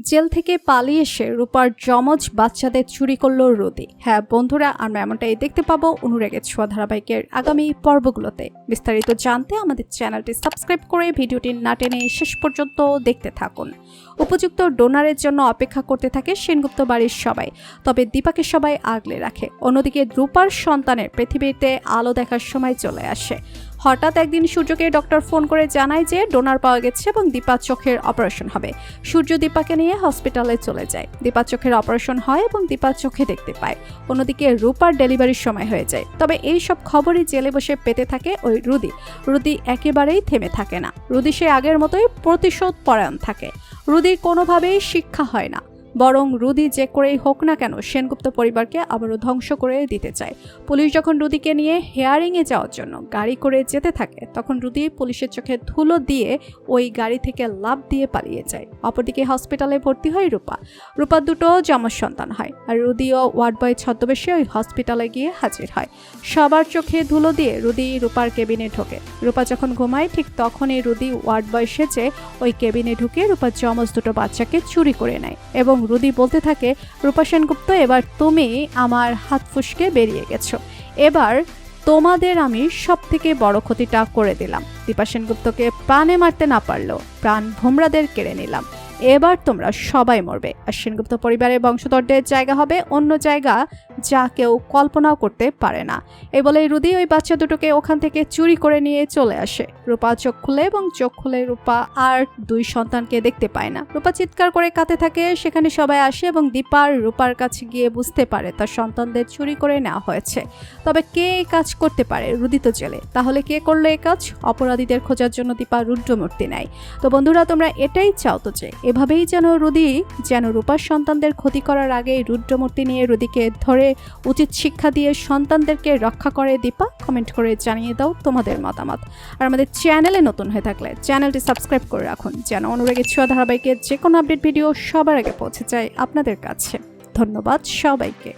Jail থেকে পালিয়ে এসে রূপার যমজ বাচ্চাদের চুরি করলো রুদি। হ্যাঁ বন্ধুরা, আমরা এমনটাই দেখতে পাবো অনুরাগের ছোঁয়া ধারাবাহিকের আগামী পর্বগুলোতে। বিস্তারিত জানতে আমাদের চ্যানেলটি সাবস্ক্রাইব করে ভিডিওটি না টেনে শেষ পর্যন্ত দেখতে থাকুন। উপযুক্ত ডোনারের জন্য অপেক্ষা করতে থাকে সেনগুপ্ত বাড়ির সবাই, তবে দীপাকে সবাই আগলে রাখে। অন্যদিকে রূপার সন্তানের পৃথিবীতে আলো দেখার সময় চলে আসে। হঠাৎ একদিন সূর্যকে ডক্টর ফোন করে জানায় যে ডোনার পাওয়া গেছে এবং দীপার চোখের অপারেশন হবে। সূর্য দীপাকে নিয়ে হসপিটালে চলে যায়। দীপার চোখের অপারেশন হয় এবং দীপার চোখে দেখতে পায়। অন্যদিকে রূপার ডেলিভারির সময় হয়ে যায়। তবে এই সব খবরই জেলে বসে পেতে থাকে ওই রুদি একেবারেই থেমে থাকে না। রুদি সে আগের মতোই প্রতিশোধ পরায়ণ থাকে। রুদির কোনোভাবেই শিক্ষা হয় না, বরং রুদি যে করেই হোক না কেন সেনগুপ্ত পরিবারকে আবারও ধ্বংস করে দিতে চায়। পুলিশ যখন রুদিকে নিয়ে হেয়ারিংয়ে যাওয়ার জন্য গাড়ি করে যেতে থাকে, তখন রুদি পুলিশের চোখে ধুলো দিয়ে ওই গাড়ি থেকে লাফ দিয়ে পালিয়ে যায়। অপরদিকে হসপিটালে ভর্তি হয় রূপার দুটো যমজ সন্তান হয়, আর রুদিও ওয়ার্ড বয় ছদ্মবেশে ওই হসপিটালে গিয়ে হাজির হয়। সবার চোখে ধুলো দিয়ে রুদি রূপার কেবিনে ঢোকে। রূপা যখন ঘুমায় ঠিক তখনই রুদি ওয়ার্ড বয় সেজে ওই কেবিনে ঢুকে রূপার যমজ দুটো বাচ্চাকে চুরি করে নেয় এবং রুদি বলতে থাকে, রূপা সেনগুপ্ত, এবার তুমি আমার হাত ফুসকে বেরিয়ে গেছো। এবার তোমাদের আমি সব থেকে বড় ক্ষতিটা করে দিলাম। দীপা সেনগুপ্তকে প্রাণে মারতে না পারলেও প্রাণ ভোমরাদের কেড়ে নিলাম। এবার তোমরা সবাই মরবে, আর সেনগুপ্ত পরিবারের বংশধরদের জায়গা হবে অন্য জায়গা, যা কেউ কল্পনাও করতে পারে না। এই বলেই রুদি ওই বাচ্চা দুটোকে ওখান থেকে চুরি করে নিয়ে চলে আসে। রূপা চোখ খুলে এবং চোখ খুলে রূপা আর দুই সন্তানকে দেখতে পায় না। রূপা চিৎকার করে কাঁদতে থাকে। সেখানে সবাই আসে এবং দীপার রূপার কাছে গিয়ে বুঝতে পারে তার সন্তানদের চুরি করে নেওয়া হয়েছে। তবে কে এই কাজ করতে পারে? রুদি তো জেলে, তাহলে কে করলো এই কাজ? অপরাধীদের খোঁজার জন্য দীপা রুদ্রমূর্তি নেয়। তো বন্ধুরা, তোমরা এটাই চাও তো যে এভাবেই রুদি রূপার সন্তানদের ক্ষতি করার আগেই রুদ্রমূর্তি নিয়ে রুদিকে ধরে উচিত শিক্ষা দিয়ে সন্তানদেরকে রক্ষা করে দীপা? কমেন্ট করে জানিয়ে দাও তোমাদের মতামত। আর আমাদের চ্যানেলে নতুন হয়ে থাকলে চ্যানেলটি সাবস্ক্রাইব করে রাখুন, যেন অনুরাগের ছোঁয়া ধারাবাহিকের যে কোনো আপডেট ভিডিও সবার আগে পৌঁছে যায় আপনাদের কাছে। ধন্যবাদ সবাইকে।